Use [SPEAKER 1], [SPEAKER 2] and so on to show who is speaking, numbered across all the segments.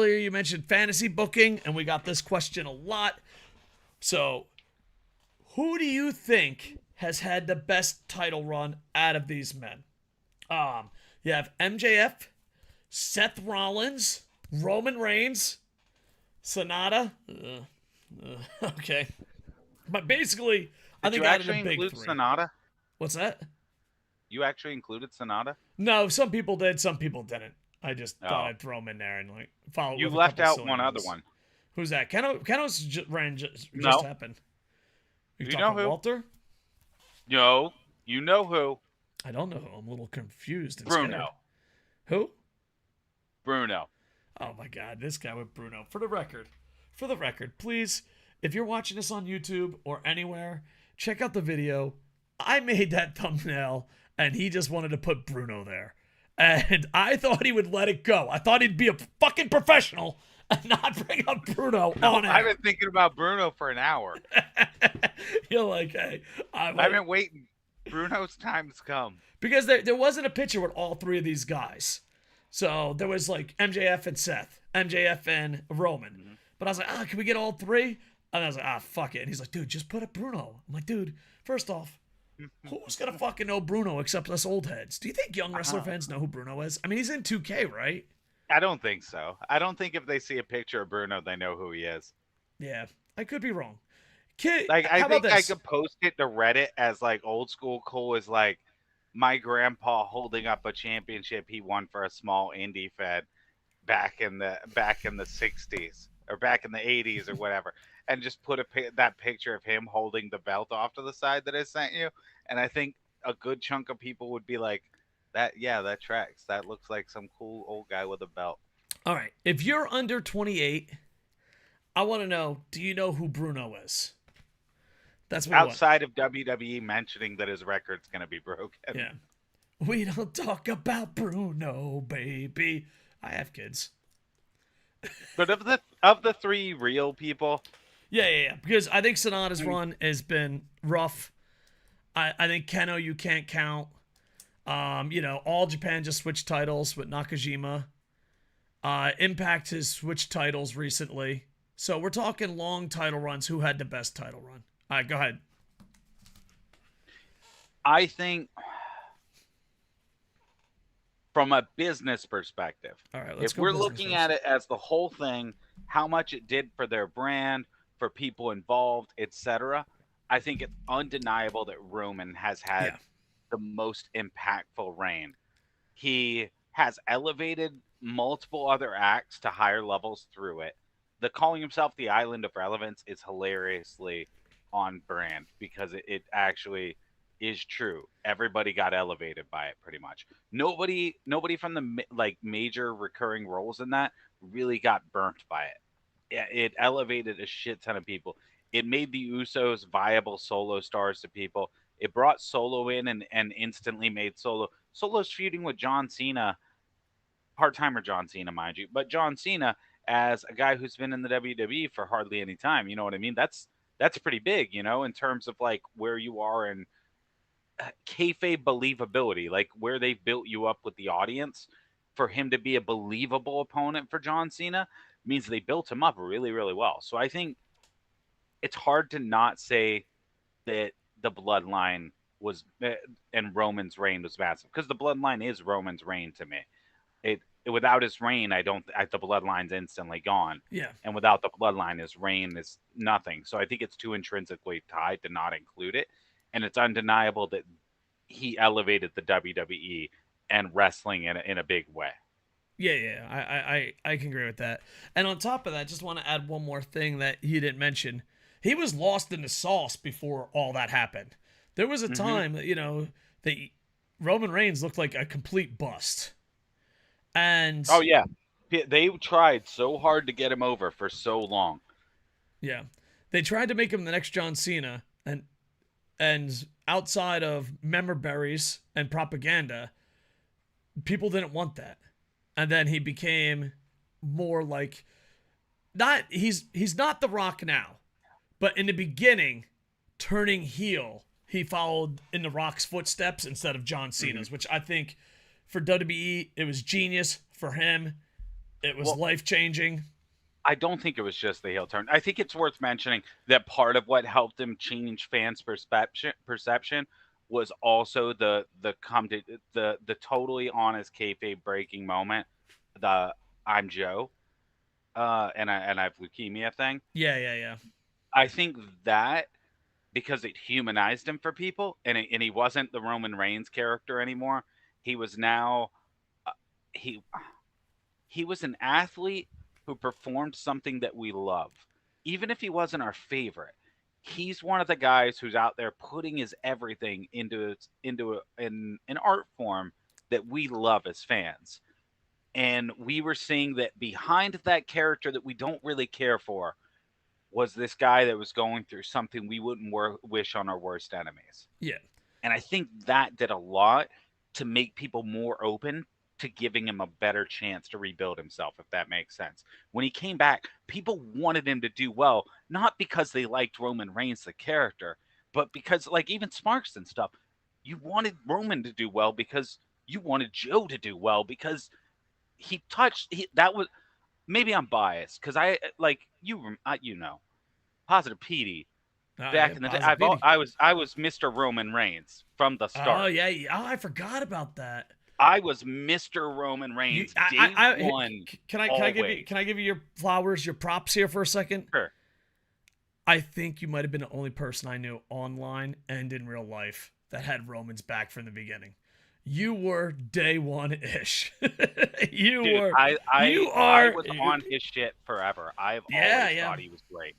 [SPEAKER 1] Earlier you mentioned fantasy booking, and we got this question a lot. So, who do you think has had the best title run out of these men? You have MJF, Seth Rollins, Roman Reigns, Sonata. Okay, but basically, I
[SPEAKER 2] Did
[SPEAKER 1] think
[SPEAKER 2] you
[SPEAKER 1] out of the
[SPEAKER 2] actually
[SPEAKER 1] big
[SPEAKER 2] include
[SPEAKER 1] three.
[SPEAKER 2] Sonata?
[SPEAKER 1] What's that?
[SPEAKER 2] You actually included Sonata?
[SPEAKER 1] No, some people did, some people didn't. I just thought
[SPEAKER 2] Oh,
[SPEAKER 1] I'd throw him in there and like follow it
[SPEAKER 2] you
[SPEAKER 1] with a
[SPEAKER 2] left
[SPEAKER 1] couple
[SPEAKER 2] out
[SPEAKER 1] silly
[SPEAKER 2] one other
[SPEAKER 1] ones.
[SPEAKER 2] one.
[SPEAKER 1] Who's that? Just
[SPEAKER 2] No.
[SPEAKER 1] happened. Are you
[SPEAKER 2] Do you know
[SPEAKER 1] talking
[SPEAKER 2] who?
[SPEAKER 1] Walter?
[SPEAKER 2] No. You know who?
[SPEAKER 1] I don't know. I'm a little confused and
[SPEAKER 2] Bruno.
[SPEAKER 1] scared. Who?
[SPEAKER 2] Bruno.
[SPEAKER 1] Oh my God, this guy with Bruno. For the record, please, if you're watching this on YouTube or anywhere, check out the video. I made that thumbnail, and he just wanted to put Bruno there. And I thought he would let it go. I thought he'd be a fucking professional and not bring up Bruno
[SPEAKER 2] No,
[SPEAKER 1] on
[SPEAKER 2] I've
[SPEAKER 1] air.
[SPEAKER 2] been thinking about Bruno for an hour.
[SPEAKER 1] You're like, hey,
[SPEAKER 2] I've been waiting. Bruno's time's come.
[SPEAKER 1] because there wasn't a picture with all three of these guys. So there was like MJF and Seth, MJF and Roman.
[SPEAKER 2] Mm-hmm.
[SPEAKER 1] But I was like, can we get all three? And I was like, fuck it. And he's like, dude, just put up Bruno. I'm like, dude, first off, who's gonna fucking know Bruno except us old heads? Do you think young wrestler fans know who Bruno is? I mean, he's in 2K, right?
[SPEAKER 2] I don't think so. I don't think if they see a picture of Bruno, they know who he is.
[SPEAKER 1] Yeah, I could be wrong. Kid,
[SPEAKER 2] Like, I
[SPEAKER 1] how about
[SPEAKER 2] think I
[SPEAKER 1] this?
[SPEAKER 2] could post it to Reddit as like old school cool is like my grandpa holding up a championship he won for a small indie fed back in the 60s or back in the 80s or whatever, and just put that picture of him holding the belt off to the side that I sent you, and I think a good chunk of people would be like, that, yeah, that tracks. That looks like some cool old guy with a belt.
[SPEAKER 1] All right, if you're under 28, I want to know, do you know who Bruno is? That's what I want.
[SPEAKER 2] Outside of WWE mentioning that his record's going to be broken.
[SPEAKER 1] Yeah. We don't talk about Bruno, baby. I have kids.
[SPEAKER 2] But of the three real people,
[SPEAKER 1] Yeah. Because I think Sonata's run has been rough. I think Keno you can't count. All Japan just switched titles with Nakajima. Impact has switched titles recently. So we're talking long title runs. Who had the best title run? All right, go ahead.
[SPEAKER 2] I think from a business perspective,
[SPEAKER 1] All right, let's
[SPEAKER 2] if
[SPEAKER 1] go
[SPEAKER 2] we're
[SPEAKER 1] business
[SPEAKER 2] looking
[SPEAKER 1] first.
[SPEAKER 2] at it as the whole thing, how much it did for their brand, for people involved, etc., I think it's undeniable that Roman has had
[SPEAKER 1] Yeah.
[SPEAKER 2] the most impactful reign. He has elevated multiple other acts to higher levels through it. The calling himself the Island of Relevance is hilariously on brand because it actually is true. Everybody got elevated by it pretty much. Nobody from the like major recurring roles in that really got burnt by it. It elevated a shit ton of people. It made the Usos viable solo stars to people. It brought Solo in and instantly made Solo's feuding with John Cena, part timer John Cena, mind you, but John Cena as a guy who's been in the WWE for hardly any time. You know what I mean? That's pretty big, in terms of like where you are in kayfabe believability, like where they've built you up with the audience. For him to be a believable opponent for John Cena means they built him up really, really well. So I think it's hard to not say that the bloodline was and Roman's reign was massive because the bloodline is Roman's reign to me. Without his reign, the bloodline's instantly gone,
[SPEAKER 1] Yeah.
[SPEAKER 2] and without the bloodline, his reign is nothing. So I think it's too intrinsically tied to not include it, and it's undeniable that he elevated the WWE and wrestling in a big way.
[SPEAKER 1] Yeah. I can agree with that. And on top of that, just want to add one more thing that you didn't mention. He was lost in the sauce before all that happened. There was a
[SPEAKER 2] Mm-hmm.
[SPEAKER 1] time that, that Roman Reigns looked like a complete bust. And
[SPEAKER 2] Oh yeah, they tried so hard to get him over for so long.
[SPEAKER 1] yeah, they tried to make him the next John Cena, and outside of member berries and propaganda, people didn't want that. And then he became more like he's not The Rock now, but in the beginning, turning heel, he followed in The Rock's footsteps instead of John
[SPEAKER 2] Mm-hmm.
[SPEAKER 1] Cena's, which I think for WWE it was genius for him. It was
[SPEAKER 2] Well,
[SPEAKER 1] life changing.
[SPEAKER 2] I don't think it was just the heel turn. I think it's worth mentioning that part of what helped him change fans' perception was also the totally honest kayfabe breaking moment, the "I'm Joe" and I have leukemia thing.
[SPEAKER 1] Yeah, yeah, yeah.
[SPEAKER 2] I think that because it humanized him for people, and he wasn't the Roman Reigns character anymore. He was now uh, he he was an athlete who performed something that we love. Even if he wasn't our favorite, he's one of the guys who's out there putting his everything into an art form that we love as fans. And we were seeing that behind that character that we don't really care for was this guy that was going through something we wouldn't wish on our worst enemies.
[SPEAKER 1] Yeah.
[SPEAKER 2] And I think that did a lot to make people more open to giving him a better chance to rebuild himself, if that makes sense. When he came back, people wanted him to do well, not because they liked Roman Reigns, the character, but because, like, even Sparks and stuff, you wanted Roman to do well because you wanted Joe to do well because that was, maybe I'm biased because I, like, Positive Petey
[SPEAKER 1] Yeah,
[SPEAKER 2] back in the day,
[SPEAKER 1] positivity.
[SPEAKER 2] I was Mr. Roman Reigns from the
[SPEAKER 1] Oh
[SPEAKER 2] start.
[SPEAKER 1] yeah, yeah. Oh, I forgot about that.
[SPEAKER 2] I was Mr. Roman
[SPEAKER 1] You,
[SPEAKER 2] Reigns day one, always.
[SPEAKER 1] can I give you your flowers, your props here for a second?
[SPEAKER 2] Sure.
[SPEAKER 1] I think you might have been the only person I knew online and in real life that had Roman's back from the beginning. You were day one ish. you
[SPEAKER 2] Dude,
[SPEAKER 1] were.
[SPEAKER 2] I
[SPEAKER 1] You
[SPEAKER 2] I I
[SPEAKER 1] are.
[SPEAKER 2] was on his shit forever. I've
[SPEAKER 1] Yeah,
[SPEAKER 2] always
[SPEAKER 1] yeah.
[SPEAKER 2] thought he was great.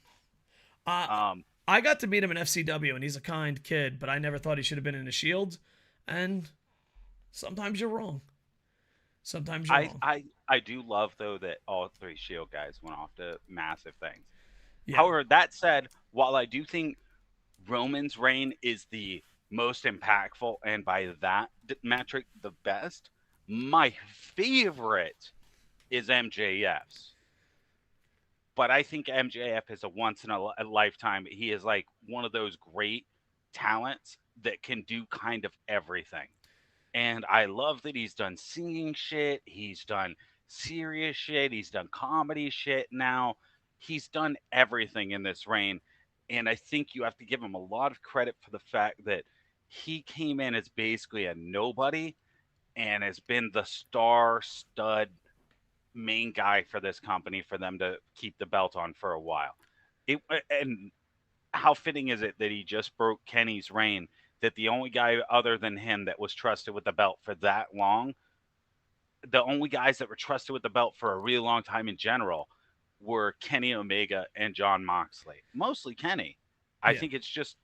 [SPEAKER 1] Uh,
[SPEAKER 2] Um,
[SPEAKER 1] I got to meet him in FCW, and he's a kind kid, but I never thought he should have been in the Shield. And sometimes you're wrong. Sometimes you're
[SPEAKER 2] I
[SPEAKER 1] wrong.
[SPEAKER 2] I I do love though that all three Shield guys went off to massive things.
[SPEAKER 1] Yeah.
[SPEAKER 2] However, that said, while I do think Roman's reign is the most impactful and by that metric the best, my favorite is MJF's. But I think MJF is a once in a lifetime. He is like one of those great talents that can do kind of everything. And I love that he's done singing shit, he's done serious shit, he's done comedy shit now. He's done everything in this reign. And I think you have to give him a lot of credit for the fact that he came in as basically a nobody and has been the star stud main guy for this company for them to keep the belt on for a while. And how fitting is it that he just broke Kenny's reign? That the only guy other than him that was trusted with the belt for that long, the only guys that were trusted with the belt for a really long time in general were Kenny Omega and John Moxley. Mostly Kenny. I
[SPEAKER 1] Yeah.
[SPEAKER 2] think it's just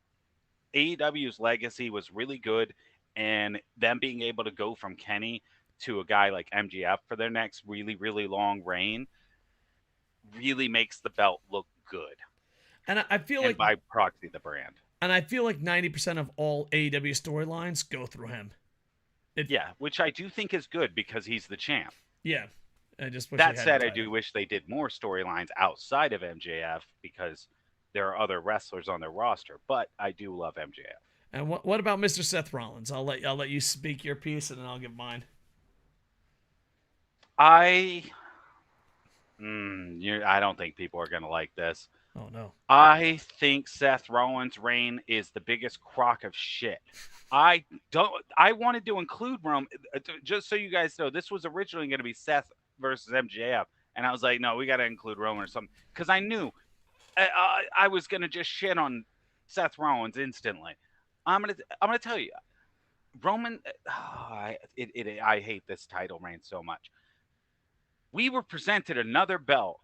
[SPEAKER 2] AEW's legacy was really good, and them being able to go from Kenny to a guy like MGF for their next really, really long reign really makes the belt look good.
[SPEAKER 1] And I feel
[SPEAKER 2] And
[SPEAKER 1] like
[SPEAKER 2] by proxy, the brand.
[SPEAKER 1] 90% of all AEW storylines go through him. It
[SPEAKER 2] Yeah, which I do think is good because he's the champ.
[SPEAKER 1] Yeah. I just wish they
[SPEAKER 2] That
[SPEAKER 1] had the
[SPEAKER 2] said, I
[SPEAKER 1] title.
[SPEAKER 2] do wish they did more storylines outside of MJF because there are other wrestlers on their roster, but I do love MJF.
[SPEAKER 1] And what about Mr. Seth Rollins? I'll let you speak your piece and then I'll give mine.
[SPEAKER 2] I I don't think people are going to like this.
[SPEAKER 1] Oh no.
[SPEAKER 2] I think Seth Rollins' reign is the biggest crock of shit. I don't. I wanted to include Rome, just so you guys know. This was originally going to be Seth versus MJF, and I was like, no, we got to include Roman or something because I knew I was going to just shit on Seth Rollins instantly. I'm gonna tell you, Roman. I hate this title reign so much. We were presented another belt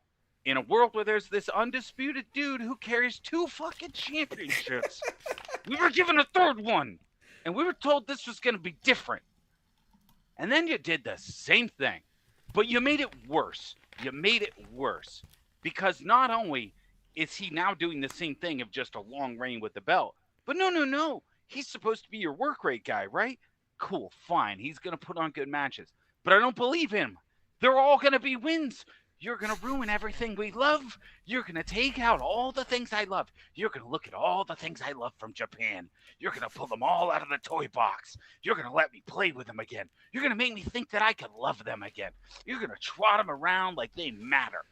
[SPEAKER 2] in a world where there's this undisputed dude who carries two fucking championships. We were given a third one, and we were told this was going to be different. And then you did the same thing, but you made it worse. You made it worse because not only is he now doing the same thing of just a long reign with the belt, but no. He's supposed to be your work rate guy, right? Cool, fine. He's going to put on good matches, but I don't believe him. They're all going to be wins. You're going to ruin everything we love. You're going to take out all the things I love. You're going to look at all the things I love from Japan. You're going to pull them all out of the toy box. You're going to let me play with them again. You're going to make me think that I could love them again. You're going to trot them around like they matter.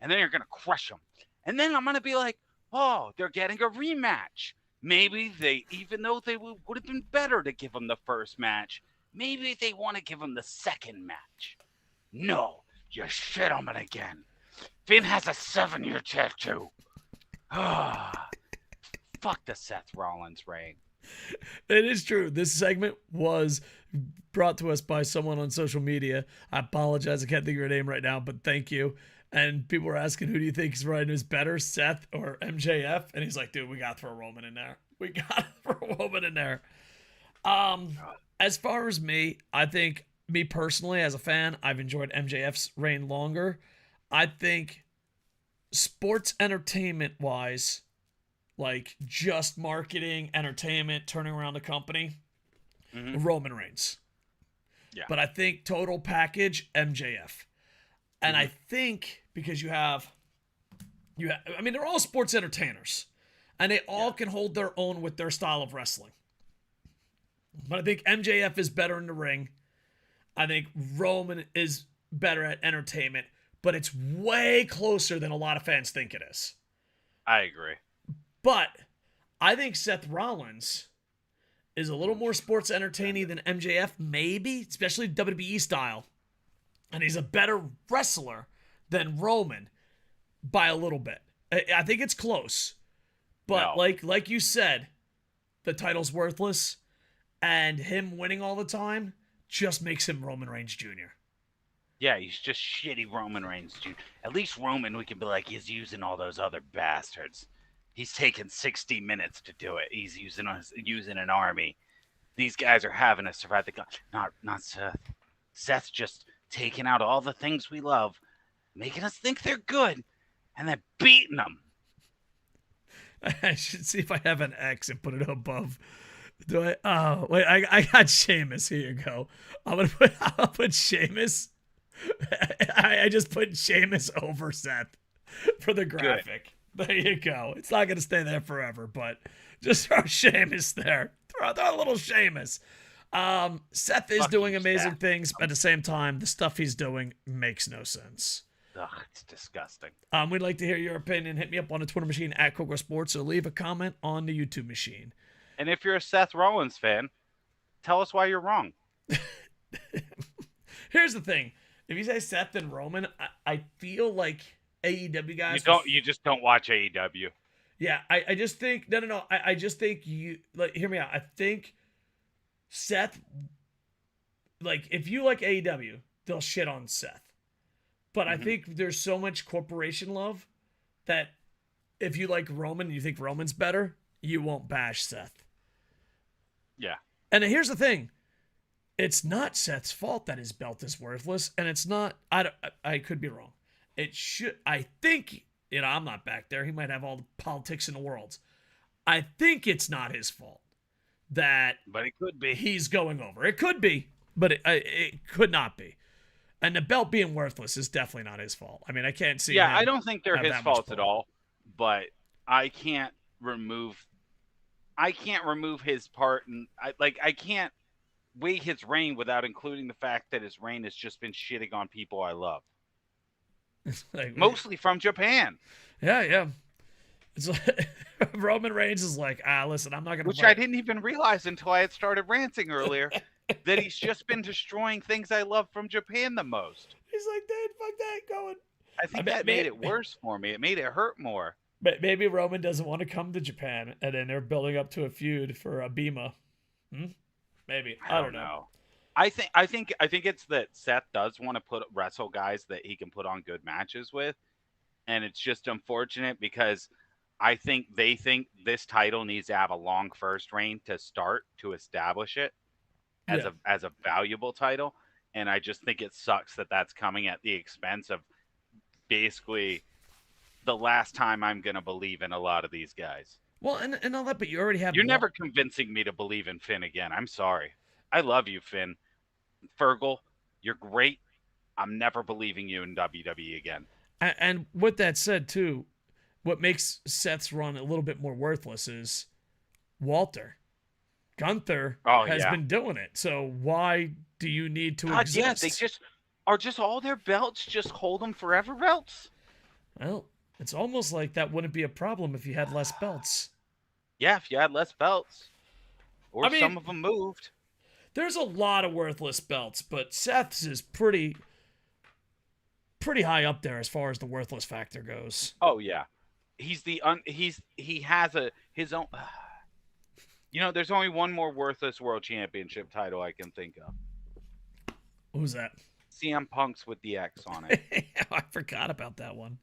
[SPEAKER 2] And then you're going to crush them. And then I'm going to be like, oh, they're getting a rematch. Maybe even though they would have been better to give them the first match, maybe they want to give them the second match. No, you shit on it again. Finn has a 7-year tattoo. Fuck the Seth Rollins reign.
[SPEAKER 1] It is true. This segment was brought to us by someone on social media. I apologize. I can't think of your name right now, but thank you. And people were asking, who do you think is right is better, Seth or MJF? And he's like, dude, we got to throw Roman in there. We got to throw Roman in there. As far as me, I think me personally as a fan, I've enjoyed MJF's reign longer. I think sports entertainment wise, like just marketing, entertainment, turning around the company, Roman Reigns.
[SPEAKER 2] Yeah.
[SPEAKER 1] But I think total package, MJF. And I think because I mean, they're all sports entertainers and they all can hold their own with their style of wrestling. But I think MJF is better in the ring. I think Roman is better at entertainment, but it's way closer than a lot of fans think it is.
[SPEAKER 2] I agree.
[SPEAKER 1] But I think Seth Rollins is a little more sports entertaining than MJF, maybe, especially WWE style. And he's a better wrestler than Roman by a little bit. I think it's close. But like you said, the title's worthless, and him winning all the time just makes him Roman Reigns Jr.
[SPEAKER 2] Yeah, he's just shitty Roman Reigns Jr. At least Roman, we can be like, he's using all those other bastards. He's taken 60 minutes to do it. He's using an army. These guys are having to survive the... Not Seth. Seth's just taking out all the things we love, making us think they're good, and then beating them.
[SPEAKER 1] I should see if I have an X and put it above. Do I? Oh, wait, I got Sheamus. Here you go. I'll put Sheamus. I just put Sheamus over Seth for the graphic. Good. There you go. It's not going to stay there forever, but just throw Sheamus there. Throw a little Sheamus. Seth is doing amazing things, but at the same time, the stuff he's doing makes no sense.
[SPEAKER 2] Ugh, it's disgusting.
[SPEAKER 1] We'd like to hear your opinion. Hit me up on the Twitter machine at KocoSports or leave a comment on the YouTube machine.
[SPEAKER 2] And if you're a Seth Rollins fan, tell us why you're wrong.
[SPEAKER 1] Here's the thing. If you say Seth and Roman, I feel like AEW guys...
[SPEAKER 2] You just don't watch AEW.
[SPEAKER 1] Yeah, I just think... No. I just think you... hear me out. I think Seth... if you like AEW, they'll shit on Seth. But I think there's so much corporation love that if you like Roman and you think Roman's better, you won't bash Seth.
[SPEAKER 2] Yeah. And
[SPEAKER 1] here's the thing. It's not Seth's fault that his belt is worthless, and it's not... I could be wrong. It should... I think... I'm not back there. He might have all the politics in the world. I think it's not his fault that...
[SPEAKER 2] But it could be.
[SPEAKER 1] He's going over. It could be, but it could not be. And the belt being worthless is definitely not his fault. I mean, I can't see...
[SPEAKER 2] Yeah, I don't think they're his fault at all, but I can't remove his part, and I can't weigh his reign without including the fact that his reign has just been shitting on people I love. Mostly from Japan.
[SPEAKER 1] Yeah. It's like Roman Reigns is like, listen, I'm not going to...
[SPEAKER 2] Which I didn't even realize until I had started ranting earlier, that he's just been destroying things I love from Japan the most.
[SPEAKER 1] He's like, dude, fuck that going.
[SPEAKER 2] I think that made it worse for me. It made it hurt more.
[SPEAKER 1] But maybe Roman doesn't want to come to Japan, and then they're building up to a feud for a Bima. Maybe. I don't know.
[SPEAKER 2] I think it's that Seth does want to wrestle guys that he can put on good matches with, and it's just unfortunate because I think they think this title needs to have a long first reign to start to establish it as a valuable title, and I just think it sucks that that's coming at the expense of basically the last time I'm gonna believe in a lot of these guys.
[SPEAKER 1] Well, and all that, but you already have...
[SPEAKER 2] You're never convincing me to believe in Finn again. I'm sorry. I love you, Finn. Fergal, you're great. I'm never believing you in WWE again.
[SPEAKER 1] And with that said, too, what makes Seth's run a little bit more worthless is Walter. Gunther
[SPEAKER 2] Oh
[SPEAKER 1] has
[SPEAKER 2] yeah.
[SPEAKER 1] been doing it. So why do you need to
[SPEAKER 2] God, yeah, they
[SPEAKER 1] exist?
[SPEAKER 2] just are just all their belts just hold them forever belts.
[SPEAKER 1] Well, it's almost like that wouldn't be a problem if you had less belts.
[SPEAKER 2] Yeah, if you had less belts,
[SPEAKER 1] I
[SPEAKER 2] or some
[SPEAKER 1] mean,
[SPEAKER 2] of them moved.
[SPEAKER 1] there's a lot of worthless belts, but Seth's is pretty high up there as far as the worthless factor goes.
[SPEAKER 2] Oh yeah, he has his own. There's only one more worthless world championship title I can think of.
[SPEAKER 1] Who's that?
[SPEAKER 2] CM Punk's with the X on it.
[SPEAKER 1] I forgot about that one.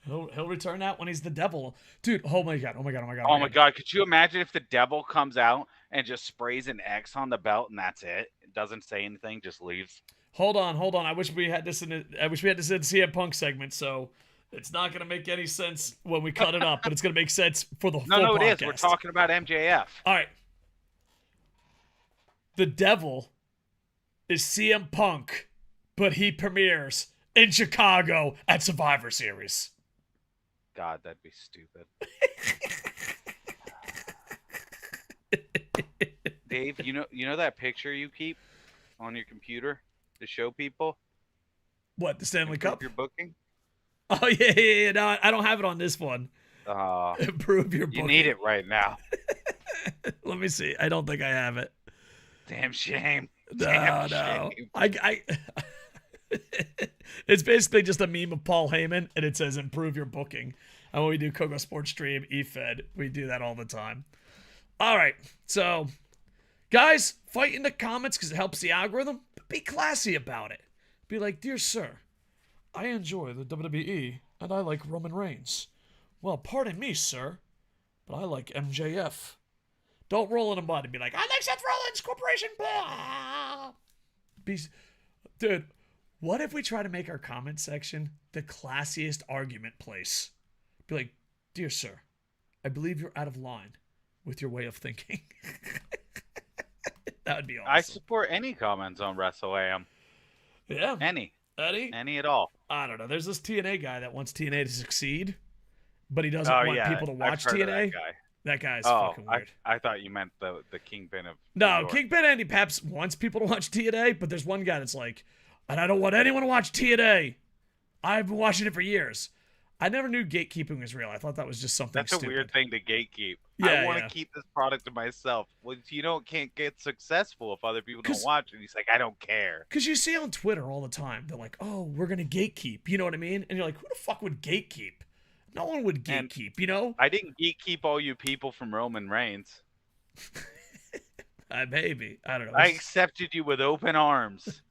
[SPEAKER 1] He'll return that when he's the devil. Dude, oh my god, oh my god, oh my god.
[SPEAKER 2] Oh my god, could you imagine if the devil comes out and just sprays an X on the belt and that's it? It doesn't say anything, just leaves.
[SPEAKER 1] Hold on. I wish we had this in CM Punk segment, so it's not gonna make any sense when we cut it up, but it's gonna make sense for the full
[SPEAKER 2] No,
[SPEAKER 1] podcast.
[SPEAKER 2] it is. We're talking about MJF.
[SPEAKER 1] All right. The devil is CM Punk, but he premieres in Chicago at Survivor Series.
[SPEAKER 2] God, that'd be stupid. Dave, you know that picture you keep on your computer to show people?
[SPEAKER 1] What, the Stanley Cup?
[SPEAKER 2] Your booking?
[SPEAKER 1] Oh yeah. No, I don't have it on this one. Improve your booking.
[SPEAKER 2] You need it right now.
[SPEAKER 1] Let me see. I don't think I have it.
[SPEAKER 2] Damn shame.
[SPEAKER 1] No.
[SPEAKER 2] Shame.
[SPEAKER 1] I It's basically just a meme of Paul Heyman, and it says "improve your booking." And when we do KocoSports stream, eFed, we do that all the time. All right, so guys, fight in the comments because it helps the algorithm. But be classy about it. Be like, "Dear sir, I enjoy the WWE, and I like Roman Reigns. Well, pardon me, sir, but I like MJF." Don't roll in a mud and be like, "I like Seth Rollins Corporation." Blah. Dude. What if we try to make our comment section the classiest argument place? Be like, "Dear sir, I believe you're out of line with your way of thinking." That would be awesome.
[SPEAKER 2] I support any comments on Wrestle AM.
[SPEAKER 1] Yeah.
[SPEAKER 2] Any at all.
[SPEAKER 1] I don't know. There's this TNA guy that wants TNA to succeed, but he doesn't want people to watch TNA. That guy's fucking weird.
[SPEAKER 2] I thought you meant the Kingpin of
[SPEAKER 1] No, Kingpin Andy Paps wants people to watch TNA, but there's one guy that's like, "And I don't want anyone to watch TNA. I've been watching it for years." I never knew gatekeeping was real. I thought that was just something
[SPEAKER 2] That's
[SPEAKER 1] stupid.
[SPEAKER 2] a weird thing to gatekeep.
[SPEAKER 1] Yeah,
[SPEAKER 2] I want to keep this product to myself. Well, can't get successful if other people don't watch it. He's like, I don't care.
[SPEAKER 1] Because you see on Twitter all the time, they're like, "Oh, we're going to gatekeep." You know what I mean? And you're like, who the fuck would gatekeep? No one would gatekeep, you know?
[SPEAKER 2] I didn't gatekeep all you people from Roman Reigns.
[SPEAKER 1] Maybe. I don't know.
[SPEAKER 2] I accepted you with open arms.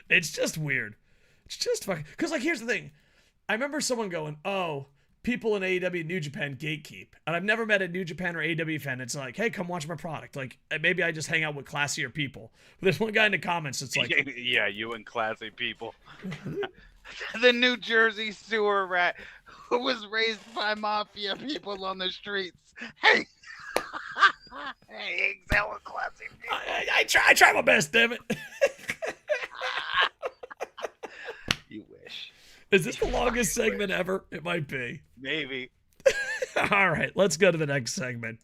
[SPEAKER 1] It's just weird. It's just fucking... Because, like, here's the thing. I remember someone going, "Oh, people in AEW New Japan gatekeep." And I've never met a New Japan or AEW fan that's like, "Hey, come watch my product." Like, maybe I just hang out with classier people. But there's one guy in the comments that's like...
[SPEAKER 2] Yeah, you and classy people. The New Jersey sewer rat who was raised by mafia people on the streets. Hey! Hey, excel classy people.
[SPEAKER 1] I try my best, damn it.
[SPEAKER 2] You wish.
[SPEAKER 1] Is this the longest segment ever? It might be.
[SPEAKER 2] Maybe.
[SPEAKER 1] All right, let's go to the next segment.